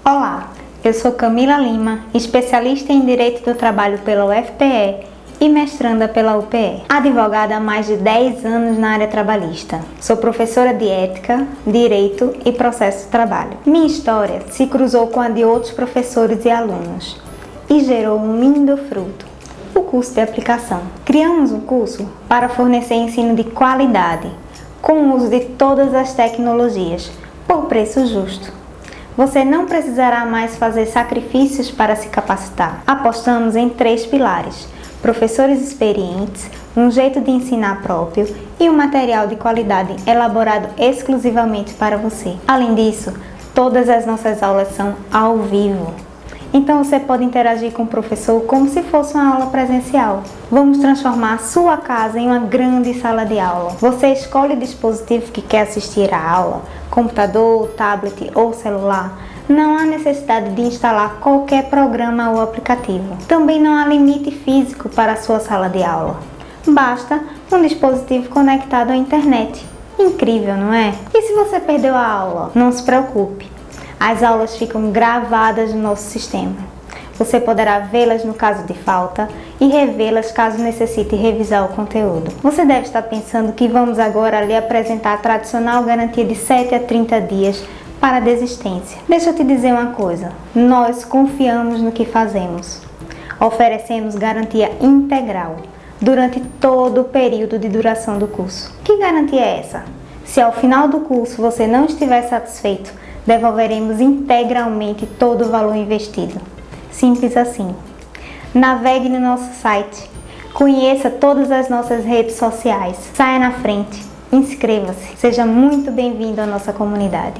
Olá, eu sou Camila Lima, especialista em Direito do Trabalho pela UFPE e mestranda pela UPE. Advogada há mais de 10 anos na área trabalhista. Sou professora de Ética, Direito e Processo de Trabalho. Minha história se cruzou com a de outros professores e alunos e gerou um lindo fruto, o curso de aplicação. Criamos um curso para fornecer ensino de qualidade, com o uso de todas as tecnologias, por preço justo. Você não precisará mais fazer sacrifícios para se capacitar. Apostamos em 3 pilares: professores experientes, um jeito de ensinar próprio e um material de qualidade elaborado exclusivamente para você. Além disso, todas as nossas aulas são ao vivo. Então você pode interagir com o professor como se fosse uma aula presencial. Vamos transformar a sua casa em uma grande sala de aula. Você escolhe o dispositivo que quer assistir à aula, computador, tablet ou celular. Não há necessidade de instalar qualquer programa ou aplicativo. Também não há limite físico para a sua sala de aula. Basta um dispositivo conectado à internet. Incrível, não é? E se você perdeu a aula? Não se preocupe. As aulas ficam gravadas no nosso sistema. Você poderá vê-las no caso de falta e revê-las caso necessite revisar o conteúdo. Você deve estar pensando que vamos agora lhe apresentar a tradicional garantia de 7 a 30 dias para a desistência. Deixa eu te dizer uma coisa, nós confiamos no que fazemos. Oferecemos garantia integral durante todo o período de duração do curso. Que garantia é essa? Se ao final do curso você não estiver satisfeito, devolveremos integralmente todo o valor investido. Simples assim. Navegue no nosso site, conheça todas as nossas redes sociais, saia na frente, inscreva-se. Seja muito bem-vindo à nossa comunidade.